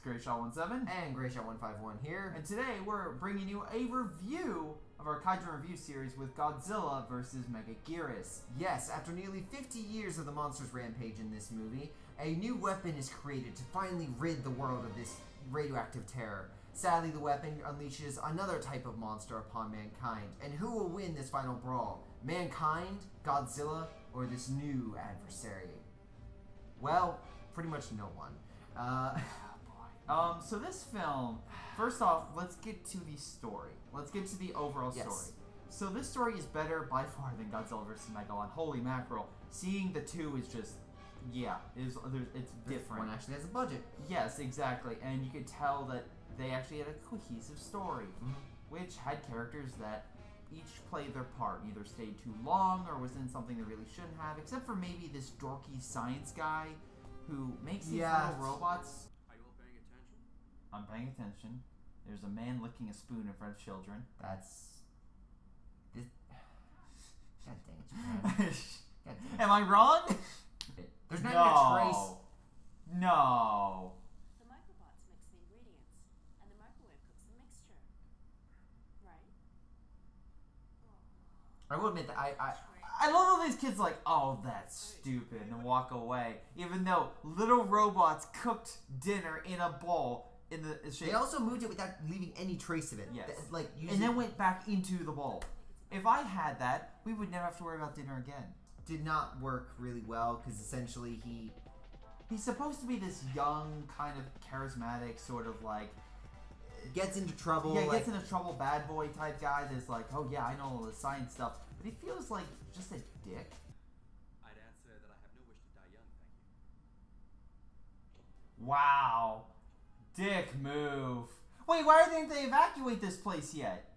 Greyshot17 and Greyshot151 here, and today we're bringing you a review of our Kaiju review series with Godzilla vs. Megaguirus. Yes, after nearly 50 years of the monster's rampage in this movie, a new weapon is created to finally rid the world of this radioactive terror. Sadly, the weapon unleashes another type of monster upon mankind. And who will win this final brawl? Mankind, Godzilla, or this new adversary? Well, pretty much no one. So this film, first off, let's get to the story. Let's get to the overall story. Yes. So this story is better by far than Godzilla vs. Megalon. Holy mackerel. Seeing the two is just, yeah, it's different. One actually has a budget. Yes, exactly. And you could tell that they actually had a cohesive story, which had characters that each played their part, either stayed too long or was in something they really shouldn't have, except for maybe this dorky science guy who makes these little robots. Are you all paying attention? I'm paying attention. There's a man licking a spoon in front of children. That's... God dang it, Japan. God dang it. Am I wrong? There's not even a trace. No. The microbots mix the ingredients, and the microwave cooks the mixture. Right? I will admit that I love how these kids like, oh, that's stupid, and walk away. Even though little robots cooked dinner in a bowl in the shape. They also moved it without leaving any trace of it. Yes. And then went back into the bowl. If I had that, we would never have to worry about dinner again. Did not work really well because essentially he's supposed to be this young, kind of charismatic, sort of like gets into trouble. Yeah, gets into trouble, bad boy type guy that's like, oh yeah, I know all the science stuff. But he feels like just a dick. I'd answer that I have no wish to die young, thank you. Wow. Dick move. Wait, why didn't they evacuate this place yet?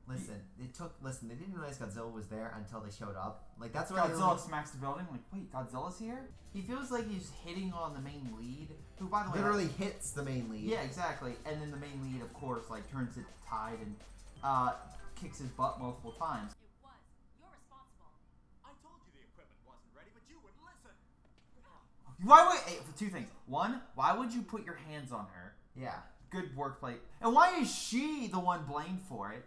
Listen, they didn't realize Godzilla was there until they showed up. Like, that's why why Godzilla smacks the building. Like, wait, Godzilla's here? He feels like he's hitting on the main lead, who, by the way, literally hits the main lead. Yeah, exactly. And then the main lead, of course, like turns it tide and kicks his butt multiple times. It was. You're responsible. I told you the equipment wasn't ready, but you wouldn't listen. Why would two things? One, why would you put your hands on her? Yeah. Good workplay. And why is she the one blamed for it?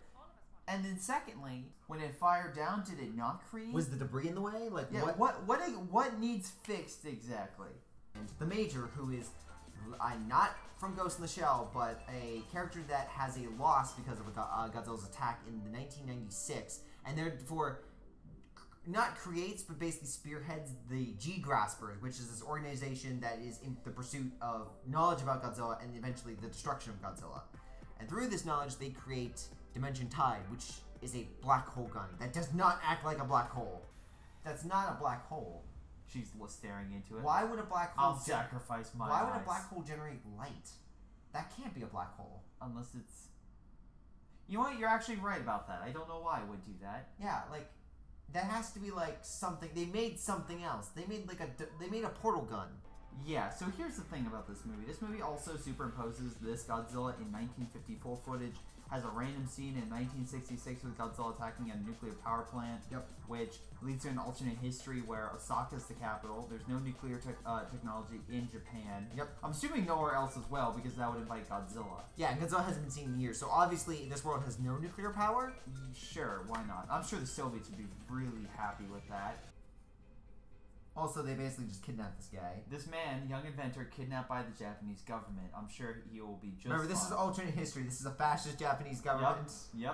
And then secondly, when it fired down, did it not create? Was the debris in the way? Like, yeah, what needs fixed exactly? And the Major, who is not from Ghost in the Shell, but a character that has a loss because of Godzilla's attack in the 1996, and therefore not creates, but basically spearheads the G-Graspers, which is this organization that is in the pursuit of knowledge about Godzilla and eventually the destruction of Godzilla. And through this knowledge, they create Dimension Tide, which is a black hole gun that does not act like a black hole. That's not a black hole. She's staring into it. Why would a black hole... I'll sacrifice my Why eyes. would a black hole generate light? That can't be a black hole. Unless it's... You know what? You're actually right about that. I don't know why it would do that. Yeah, like, that has to be like something... They made something else. They made like they made a portal gun. Yeah, so here's the thing about this movie. This movie also superimposes this Godzilla in 1954 footage, has a random scene in 1966 with Godzilla attacking a nuclear power plant, which leads to an alternate history where Osaka's the capital. There's no nuclear technology in Japan. I'm assuming nowhere else as well, because that would invite Godzilla. Yeah, and Godzilla hasn't been seen in years, so obviously this world has no nuclear power. Sure, why not? I'm sure the Soviets would be really happy with that. Also, they basically just kidnapped this guy. This man, young inventor, kidnapped by the Japanese government. I'm sure he will be just Remember, this is alternate history. This is a fascist Japanese government. Yep.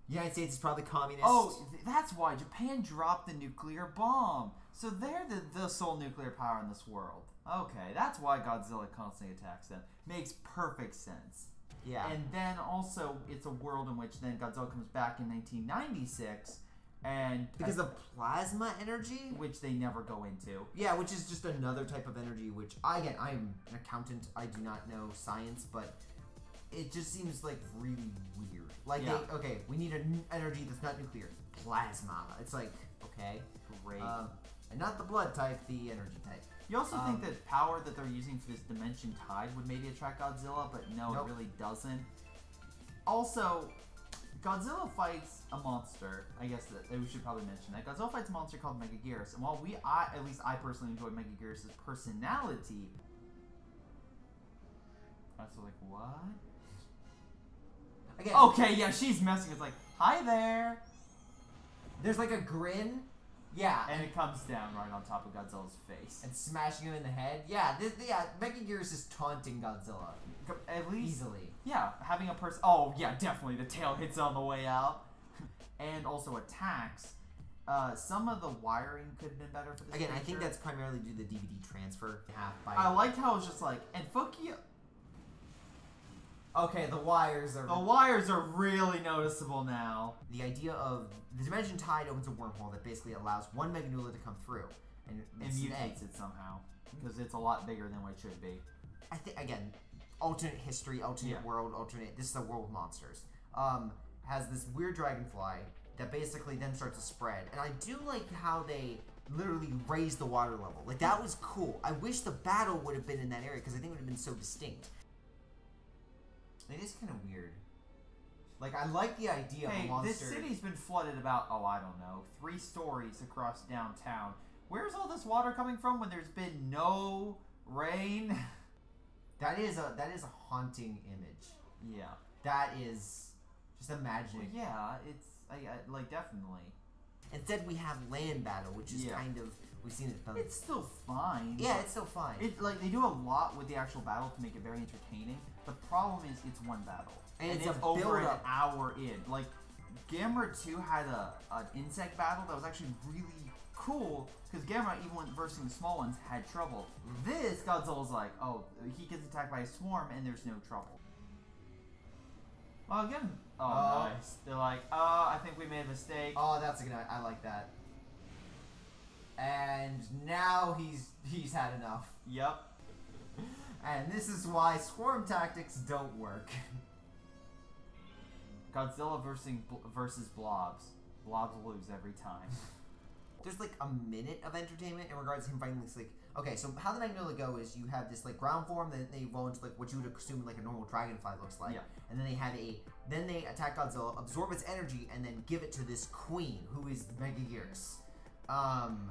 United States is probably communist. Oh, that's why Japan dropped the nuclear bomb. So they're the sole nuclear power in this world. Okay, that's why Godzilla constantly attacks them. Makes perfect sense. Yeah. And then also, it's a world in which then Godzilla comes back in 1996... And because of plasma energy, which they never go into. Yeah, which is just another type of energy. Which again, I'm an accountant. I do not know science, but it just seems like really weird. Like, okay, we need an energy that's not nuclear. Plasma. It's like, okay, great, and not the blood type, the energy type. You also think that power that they're using for this Dimension Tide would maybe attract Godzilla, but no, it really doesn't. Also, Godzilla fights a monster. I guess that we should probably mention that. Godzilla fights a monster called Megaguirus. And while at least I personally enjoy Megaguirus' personality, That's like, what? Again, Okay, yeah, she's messing. It's like, hi there. there's like a grin. Yeah. And it comes down right on top of Godzilla's face. And smashing him in the head. Yeah, Megaguirus is taunting Godzilla. At least, Easily. yeah, having a person. Oh, yeah, definitely. The tail hits on the way out. And also attacks. Some of the wiring could have been better for this Again, I creature. think that's primarily due to the DVD transfer. I liked how it was just like, and fuck you. Okay, the wires are... The wires are really noticeable now. The idea of the Dimension Tide opens a wormhole that basically allows one Meganula to come through. And mutates it somehow. Because it's a lot bigger than what it should be. I think, again, alternate history, alternate world, alternate... This is a world of monsters. Has this weird dragonfly that basically then starts to spread. And I do like how they literally raised the water level. Like, that was cool. I wish the battle would have been in that area because I think it would have been so distinct. It is kind of weird. Like, I like the idea of a monster. This city's been flooded about, I don't know, 3 stories across downtown. Where's all this water coming from when there's been no rain? That is a haunting image. Yeah. That is just imagining. Well, yeah, it's like definitely. Instead, we have land battle, which is kind of we've seen it done. It's still fine. Yeah, it's still fine. Like they do a lot with the actual battle to make it very entertaining. The problem is it's one battle, and it's over an hour in. Like Gamera 2 had an insect battle that was actually really cool because Gamera, even when versing the small ones, had trouble. This Godzilla's like, oh, he gets attacked by a swarm and there's no trouble. Well, again, nice. They're like, I think we made a mistake. Oh, that's a good. I like that. And now he's had enough. Yep. And this is why swarm tactics don't work. Godzilla versus blobs. Blobs lose every time. There's like a minute of entertainment in regards to him fighting this like. Okay, so how the Magnolia go is you have this like ground form, then they evolve into like what you would assume like a normal dragonfly looks like, and then they attack Godzilla, absorb its energy, and then give it to this queen who is Megaguirus. And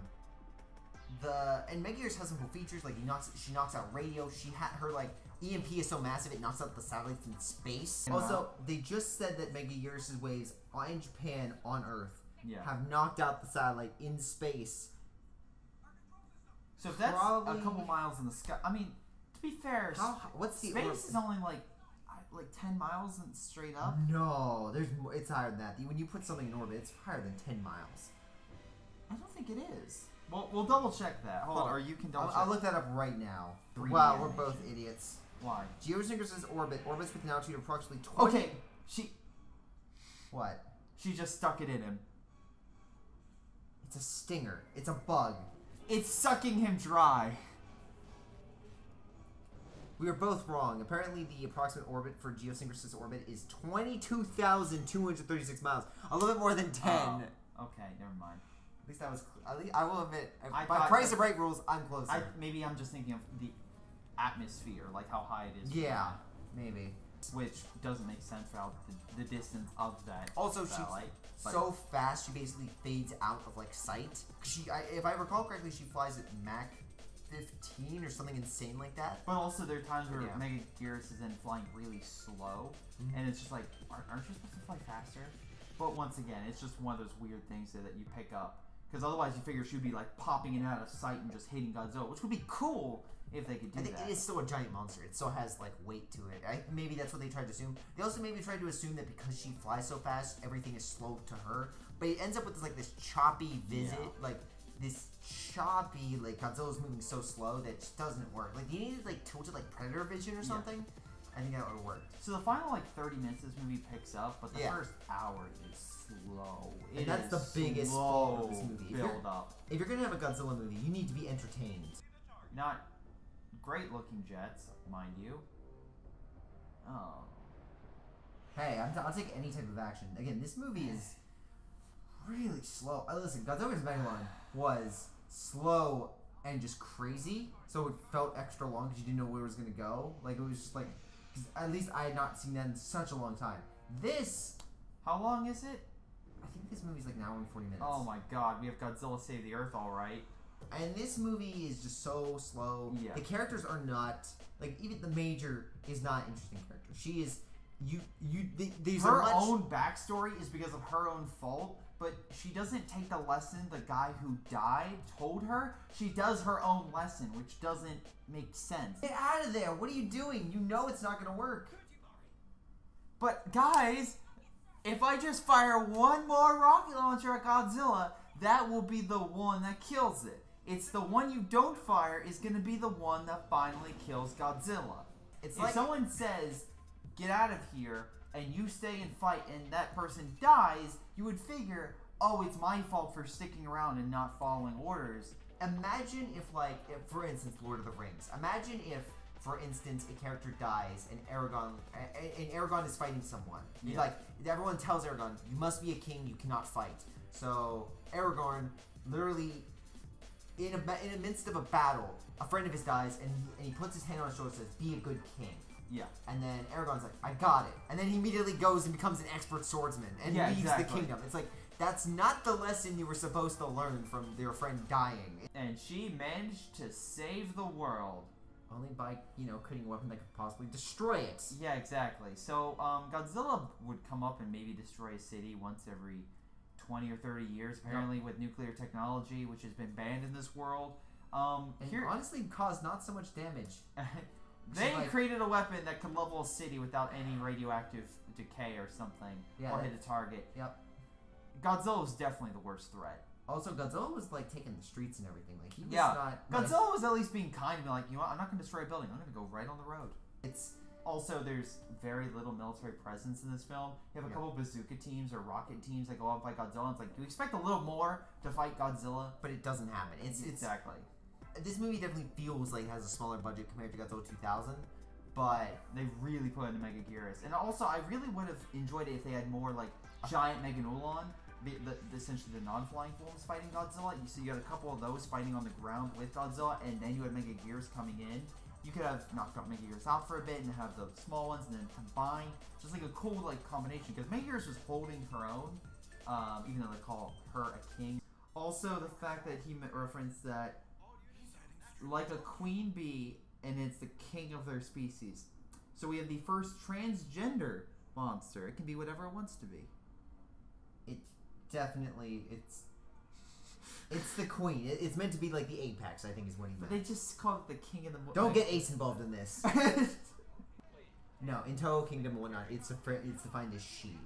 Megaguirus has some cool features like she knocks out radio. Her like EMP is so massive it knocks out the satellites in space. Also, they just said that Megaguirus' waves in Japan on Earth have knocked out the satellite in space. So if that's a couple miles in the sky, I mean, to be fair, what's the space is only like 10 miles and straight up. No, there's more, it's higher than that. When you put something in orbit, it's higher than 10 miles. I don't think it is. Well, we'll double check that. Hold on, or you can double check. I'll look that up right now. 3D wow, animation. we're both idiots. Why? Geosynchronous orbits with an altitude of approximately 20. Okay, What? She just stuck it in him. It's a stinger. It's a bug. It's sucking him dry. We are both wrong. Apparently, the approximate orbit for geosynchronous orbit is 22,236 miles. A little bit more than 10. Oh, okay, never mind. At least that was. At least I will admit, by thought Price of Right rules, I'm closer. Maybe I'm just thinking of the atmosphere, like how high it is. Yeah, maybe. Which doesn't make sense for the distance of that. Also, satellite, she's so fast, she basically fades out of like sight. If I recall correctly, she flies at Mach 15 or something insane like that. But also, there are times where Megaguirus is then flying really slow, and it's just like, aren't you supposed to fly faster? But once again, it's just one of those weird things that you pick up. Because otherwise you figure she would be like popping in and out of sight and just hitting Godzilla, which would be cool if they could do that. It is still a giant monster. It still has like weight to it. Maybe that's what they tried to assume. They also maybe tried to assume that because she flies so fast, everything is slow to her. But it ends up with this like this choppy visit, like Godzilla's moving so slow that it just doesn't work. Like you need like tilted like Predator vision or something. I think that would have worked. So the final like 30 minutes this movie picks up, but the first hour is slow. And that's the biggest fault of this movie. If you're gonna have a Godzilla movie, you need to be entertained. Not great looking jets, mind you. Oh. Hey, I'll take any type of action. Again, this movie is really slow. Listen, Godzilla vs. Megalon was slow and just crazy, so it felt extra long because you didn't know where it was gonna go. Like it was just like, at least I had not seen that in such a long time. This, how long is it? I think this movie's like an hour and 40 minutes. Oh my god, we have Godzilla Save the Earth, all right. And this movie is just so slow. Yeah. The characters are not like even the Major is not an interesting character. She is there's her a much, own backstory is because of her own fault, but she doesn't take the lesson the guy who died told her. She does her own lesson, which doesn't make sense. Get out of there! What are you doing? You know it's not gonna work. But guys, if I just fire one more rocket launcher at Godzilla, that will be the one that kills it. It's the one you don't fire is going to be the one that finally kills Godzilla. It's if like someone says, get out of here, and you stay and fight, and that person dies, you would figure, oh, it's my fault for sticking around and not following orders. Imagine if, like, for instance, Lord of the Rings. Imagine if, for instance, a character dies and Aragorn is fighting someone. Yeah. Like, everyone tells Aragorn, you must be a king, you cannot fight. So, Aragorn, literally, in the midst of a battle, a friend of his dies, and he puts his hand on his shoulder and says, be a good king. Yeah. And then Aragorn's like, I got it. And then he immediately goes and becomes an expert swordsman and leads the kingdom. It's like, that's not the lesson you were supposed to learn from your friend dying. And she managed to save the world. Only by, creating a weapon that could possibly destroy it. Yeah, exactly. So, Godzilla would come up and maybe destroy a city once every 20 or 30 years, apparently, with nuclear technology, which has been banned in this world. And honestly caused not so much damage. They created a weapon that could level a city without any radioactive decay or something, or hit a target. Yep. Godzilla was definitely the worst threat. Also, Godzilla was like taking the streets and everything. Like he was not. Godzilla was at least being kind and being like, you know what? I'm not going to destroy a building. I'm going to go right on the road. It's also there's very little military presence in this film. You have a couple bazooka teams or rocket teams that go out and fight Godzilla. It's like you expect a little more to fight Godzilla, but it doesn't happen. It's exactly. This movie definitely feels like it has a smaller budget compared to Godzilla 2000, but they really put into Megaguirus. And also, I really would have enjoyed it if they had more like giant Meganulon. Essentially the non-flying forms fighting Godzilla. So you had a couple of those fighting on the ground with Godzilla, and then you had Megaguirus coming in. You could have knocked out Megaguirus out for a bit and have the small ones and then combine. Just like a cool combination, because Megaguirus was holding her own, even though they call her a king. Also, the fact that he referenced that like a queen bee, and it's the king of their species. So we have the first transgender monster. It can be whatever it wants to be. Definitely, it's the queen. It's meant to be like the apex, I think is what he meant. But they just call it the king of the... Don't get Ace involved in this. No, in Toho Kingdom and whatnot, it's defined as she.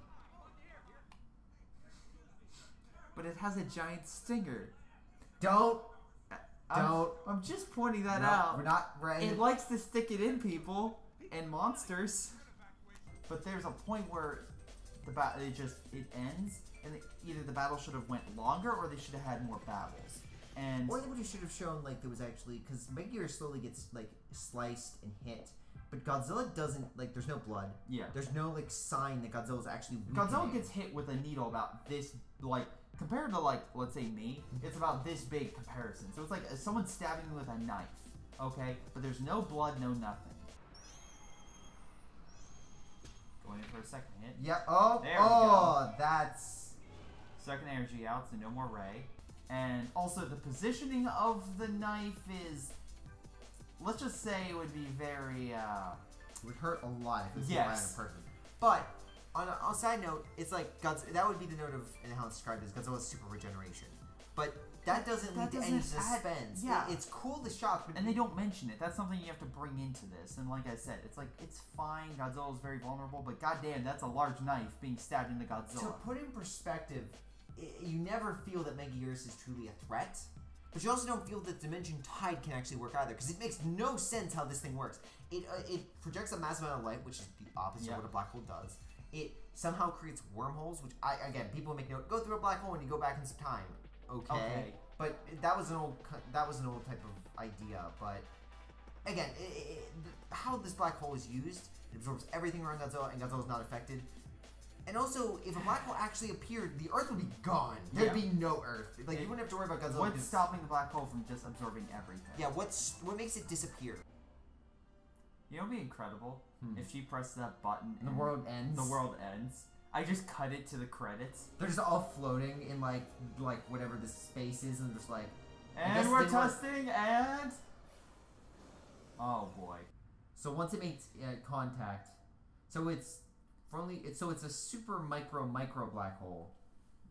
But it has a giant stinger. I'm just pointing that out. We're not ready. It likes to stick it in people and monsters. But there's a point where it ends, and either the battle should have went longer or they should have had more battles. Or they would have should have shown there was actually, because Megaguirus slowly gets sliced and hit, but Godzilla doesn't there's no blood. Yeah. There's no sign that Godzilla's actually weakening. Godzilla gets hit with a needle about this compared to let's say me, it's about this big comparison. So it's like someone stabbing me with a knife. Okay? But there's no blood, no nothing. Going in for a second hit. Yeah. There we go. That's second energy out, so no more ray. And also the positioning of the knife is, let's just say it would be very it would hurt a lot if it was hit by a person. But on a side note, it's like that would be the note of and how it's described as Godzilla's super regeneration. But that doesn't lead to any suspense. Yeah. It's cool the shock, but and they don't mention it. That's something you have to bring into this. And like I said, it's fine. Godzilla's very vulnerable, but goddamn, that's a large knife being stabbed into Godzilla. To put in perspective, you never feel that Megaguirus is truly a threat, but you also don't feel that Dimension Tide can actually work either, because it makes no sense how this thing works. It projects a massive amount of light, which is the opposite of what a black hole does. It somehow creates wormholes, which again, people make note, go through a black hole and you go back in some time. Okay. But that was an old type of idea. But again, how this black hole is used, it absorbs everything around Godzilla, and Godzilla's not affected. And also, if a black hole actually appeared, the Earth would be gone. There'd be no Earth. You wouldn't have to worry about Godzilla. What's stopping the black hole from just absorbing everything? Yeah. What makes it disappear? You know, it'd be incredible if she presses that button and the world ends. The world ends. I just cut it to the credits. They're just all floating in like whatever this space is, and just And we're testing, and... Oh, boy. So once it makes contact... So it's a super micro black hole.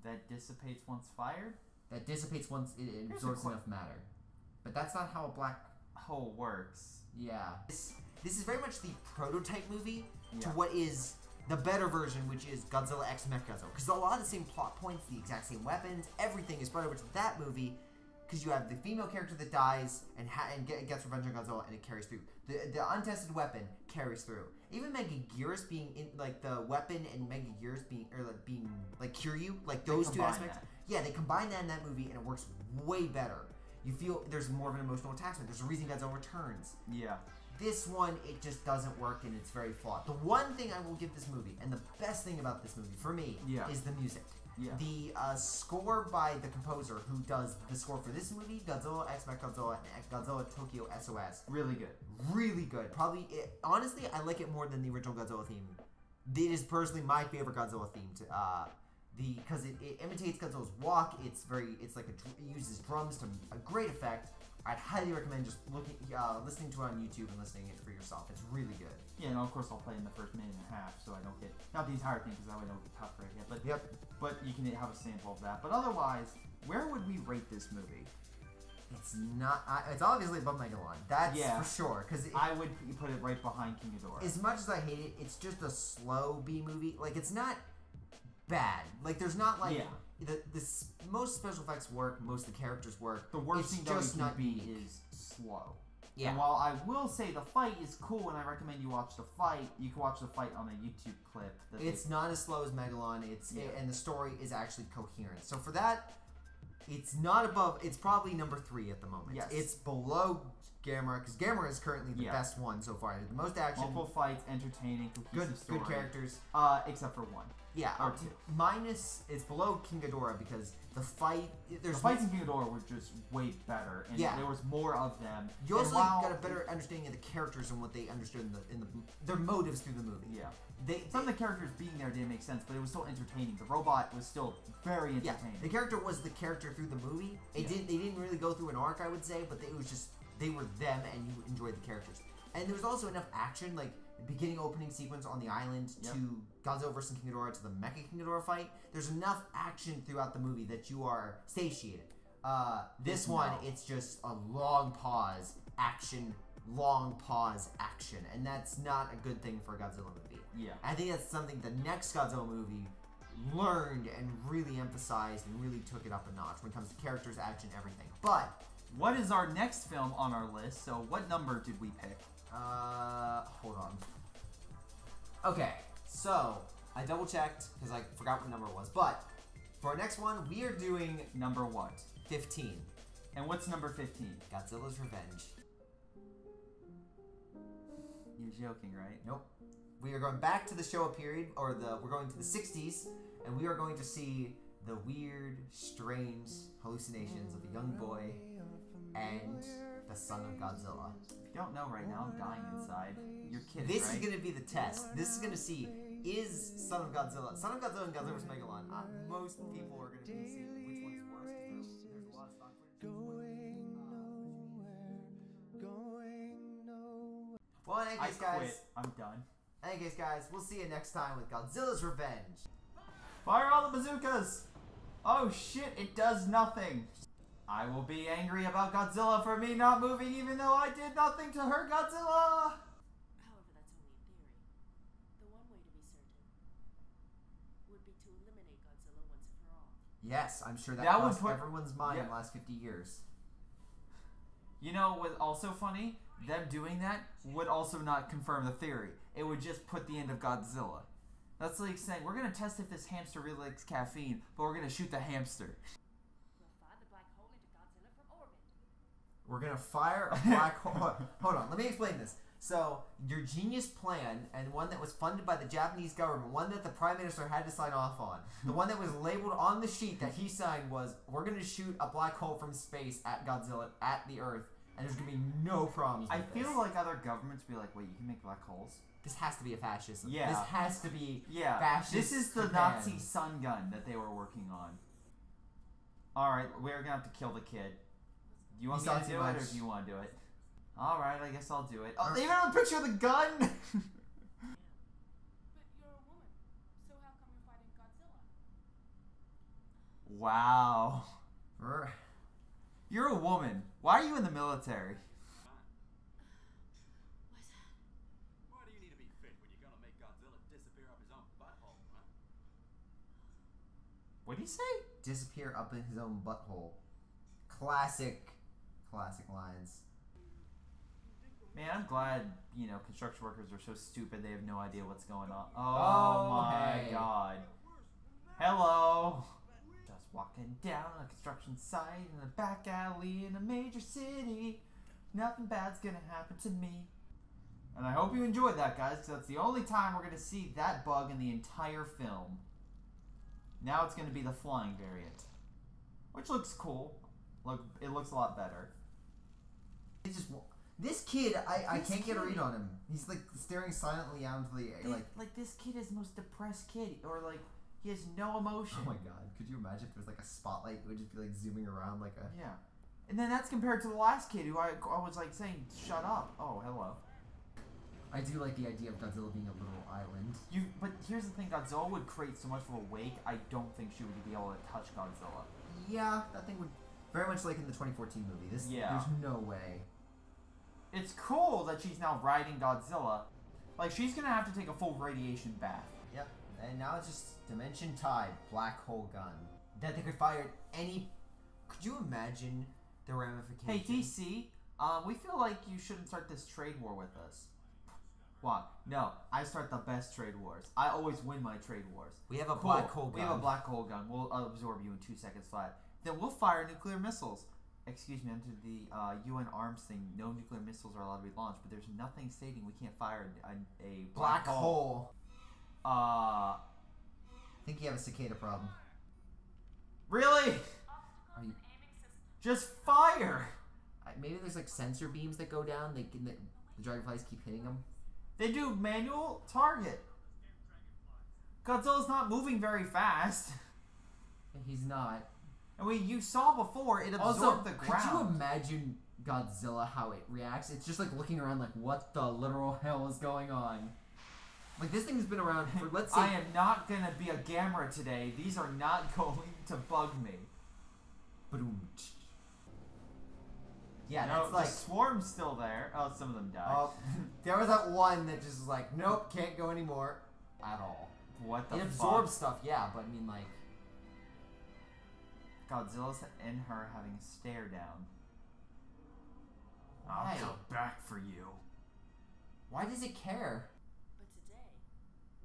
That dissipates once fired? That dissipates once it absorbs enough matter. But that's not how a black hole works. Yeah. This is very much the prototype movie to Yeah. what is the better version, which is Godzilla x Mechagodzilla. Because a lot of the same plot points, the exact same weapons, everything is brought over to that movie. Because you have the female character that dies and gets revenge on Godzilla, and it carries through. The untested weapon carries through. Even Megaguirus being in, like, the weapon and Megaguirus being Kiryu, like those two aspects. That. Yeah, they combine that in that movie, and it works way better. You feel there's more of an emotional attachment. There's a reason Godzilla returns. Yeah. This one, it just doesn't work, and it's very flawed. The one thing I will give this movie, and the best thing about this movie, for me, is the music. Yeah. The score by the composer who does the score for this movie, Godzilla x Mechagodzilla and Godzilla Tokyo SOS. Really good. Really good. Probably, honestly, I like it more than the original Godzilla theme. It is personally my favorite Godzilla theme. Because it imitates Godzilla's walk. It uses drums to a great effect. I'd highly recommend just listening to it on YouTube and listening it for yourself. It's really good. Yeah, and of course I'll play in the first minute and a half, so I don't get not the entire thing because that way I don't get copyright yet. But but you can have a sample of that. But otherwise, where would we rate this movie? It's not. It's obviously above Megalon. That's for sure. Because I would put it right behind King Ghidorah. As much as I hate it, it's just a slow B movie. Like, it's not bad. Like, there's not like most special effects work. Most of the characters work. The worst thing just not not be is slow. Yeah. And while I will say the fight is cool, and I recommend you watch the fight, you can watch the fight on a YouTube clip. It's not as slow as Megalon. And the story is actually coherent. So for that, it's not above. It's probably number 3 at the moment. Yes. It's below Gamera, because Gamera is currently the best one so far. The most action. Multiple fights, entertaining, cohesive story. Good characters. Except for one. Yeah. Or 2. Minus, it's below King Ghidorah because the fight. The fights in King Ghidorah were just way better, and there was more of them. You also got a better understanding of the characters and what they understood in their motives through the movie. Yeah. Some of the characters being there didn't make sense, but it was still entertaining. The robot was still very entertaining. Yeah, the character was the character through the movie. They didn't really go through an arc, I would say, but it was just they were them, and you enjoyed the characters. And there was also enough action, like the beginning opening sequence on the island to Godzilla vs. King Ghidorah to the Mecha King Ghidorah fight. There's enough action throughout the movie that you are satiated. This one, it's just a long pause, action, and that's not a good thing for a Godzilla movie. Yeah. I think that's something the next Godzilla movie learned and really emphasized and really took it up a notch when it comes to characters, action, everything. But what is our next film on our list? So what number did we pick? Hold on. Okay, so I double checked because I forgot what number it was. But for our next one, we are doing number what? 15. And what's number 15? Godzilla's Revenge. You're joking, right? Nope. We are going back to the Showa period, we're going to the 60s, and we are going to see the weird, strange hallucinations of a young boy and the son of Godzilla. If you don't know right now, I'm dying inside. You're kidding, This right? is going to be the test. This is going to see, is Son of Godzilla and Godzilla vs. Megalon, most people are going to see which one's worse, because there's a lot of stock footage. Well, in any case, I quit. guys, I'm done. in any case, guys, we'll see you next time with Godzilla's Revenge. Fire all the bazookas! Oh shit, it does nothing. I will be angry about Godzilla for me not moving even though I did nothing to hurt Godzilla! However, that's only in theory. The one way to be certain would be to eliminate Godzilla once and for all. Yes, I'm sure that would crossed put everyone's mind in the last 50 years. You know what's also funny? Them doing that would also not confirm the theory. It would just put the end of Godzilla. That's like saying, we're going to test if this hamster really likes caffeine, but we're going to shoot the hamster. We'll fire the black hole into Godzilla from orbit. We're going to fire a black hole. Hold on, let me explain this. So, your genius plan, and one that was funded by the Japanese government, one that the Prime Minister had to sign off on, the one that was labeled on the sheet that he signed was, we're going to shoot a black hole from space at Godzilla, at the Earth, and there's going to be no problems with I this. feel like other governments would be like, wait, you can make black holes? This has to be a fascism. Yeah. This has to be fascist. This is the Japan. Nazi sun gun that they were working on. Alright, we're going to have to kill the kid. You want You me saw to too do it, much. or do you want to do it? All right, I guess I'll do it. Oh, they even have a picture of the gun. But you're a woman, so how come you're fighting Godzilla? Wow. Brr. You're a woman. Why are you in the military? Why do you need to be fit when you're gonna make Godzilla disappear up his own butthole, huh? What do you say? Disappear up in his own butthole. Classic lines. Man, I'm glad, construction workers are so stupid they have no idea what's going on. Oh, Oh, my hey. god. Hello. Just walking down a construction site in a back alley in a major city. Nothing bad's gonna happen to me. And I hope you enjoyed that, guys, because that's the only time we're gonna see that bug in the entire film. Now it's gonna be the flying variant, which looks cool. Look, it looks a lot better. It's just this kid. I This can't get a kid- read on him. He's like staring silently out into the air. Like this kid is the most depressed kid, or like he has no emotion. Oh my god! Could you imagine if there was like a spotlight? It would just be like zooming around like a. Yeah, and then that's compared to the last kid who I was like saying, "Shut up." Oh, hello. I do like the idea of Godzilla being a literal island. But here's the thing: Godzilla would create so much of a wake. I don't think she would be able to touch Godzilla. Yeah, that thing would very much like in the 2014 movie. There's no way. It's cool that she's now riding Godzilla. Like she's gonna have to take a full radiation bath. Yep. And now it's just Dimension Tide, black hole gun that they could fire at any. Could you imagine the ramifications? Hey DC, we feel like you shouldn't start this trade war with us. What? No, I start the best trade wars. I always win my trade wars. We have a Cool. black hole gun. We have a black hole gun. We'll absorb you in 2 seconds flat. Then we'll fire nuclear missiles. Excuse me, under the UN arms thing, no nuclear missiles are allowed to be launched, but there's nothing stating we can't fire a black hole. I think you have a cicada problem. Really? Are you? Just fire! Maybe there's like sensor beams that go down. The dragonflies keep hitting them. They do manual target. Godzilla's not moving very fast. He's not. And you saw before, it absorbed Also, the ground. could you imagine Godzilla, how it reacts? It's just like looking around like, what the literal hell is going on? Like, this thing's been around for, let's say... I am not going to be a Gamera today. These are not going to bug me. Ba-doom. Yeah, No, that's like... the swarm's still there. Oh, some of them died. Oh, there was that one that just was like, nope, can't go anymore at all. What the It fuck? absorbs stuff, yeah, but I mean, like... Godzilla's and her having a stare down. I'll Why? come back for you. Why does it care? But today,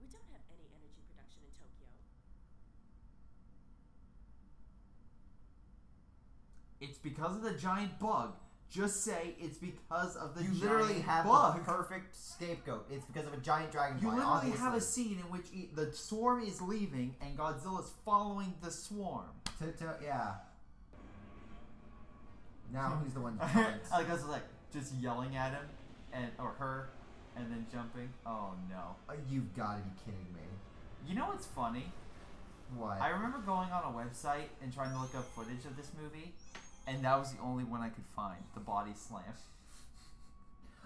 we don't have any energy production in Tokyo. It's because of the giant bug. Just say it's because of the You giant literally have bug. the perfect scapegoat. It's because of a giant dragonfly. You literally obviously. have a scene in which the swarm is leaving and Godzilla's following the swarm. Yeah. Now who's the one that comments? I guess like just yelling at him or her, and then jumping. Oh no! You've got to be kidding me. You know what's funny? What? I remember going on a website and trying to look up footage of this movie, and that was the only one I could find. The body slam.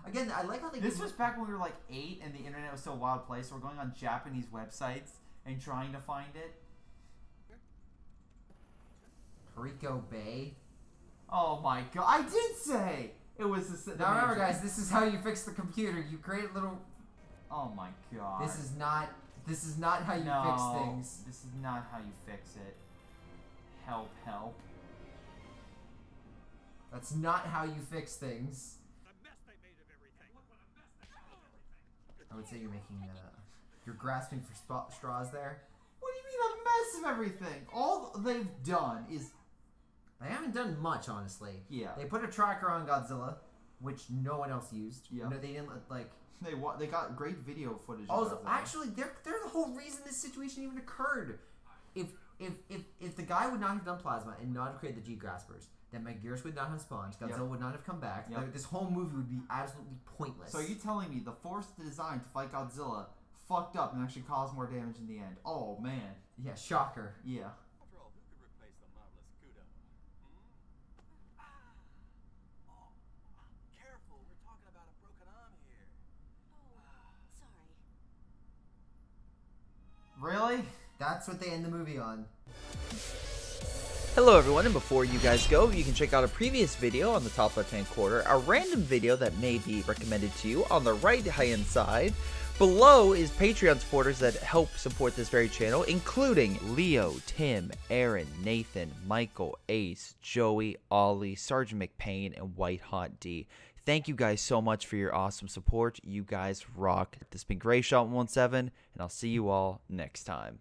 Again, I like how they. This was back when we were like 8 and the internet was still a wild place. So we're going on Japanese websites and trying to find it. Rico Bay. Oh my god! I did say it was the. Now remember, guys, this is how you fix the computer. You create a little. Oh my god! This is not. This is not how you fix things. This is not how you fix it. Help! Help! That's not how you fix things. The mess they made of everything. Look what a mess they made of everything. I would say you're making. You're grasping for straws there. What do you mean a mess of everything? All they've done is. They haven't done much, honestly. Yeah. They put a tracker on Godzilla, which no one else used. Yeah. No, they didn't like. They got great video footage. Also, of Godzilla. actually, they're the whole reason this situation even occurred. If the guy would not have done plasma and not have created the G graspers, then Megaguirus would not have spawned. Godzilla Yep. would not have come back. Yep. This whole movie would be absolutely pointless. So are you telling me the force designed to fight Godzilla fucked up and actually caused more damage in the end? Oh man. Yeah, shocker. Yeah. After all, who could replace the marvelous Kudo? that's what they end the movie on. Hello everyone, and before you guys go, you can check out a previous video on the top left hand corner, a random video that may be recommended to you on the right hand side. Below is Patreon supporters that help support this very channel, including Leo, Tim, Aaron, Nathan, Michael, Ace, Joey, Ollie, Sergeant McPain, and White Hot D. Thank you guys so much for your awesome support. You guys rock. This has been Greyshot 17, and I'll see you all next time.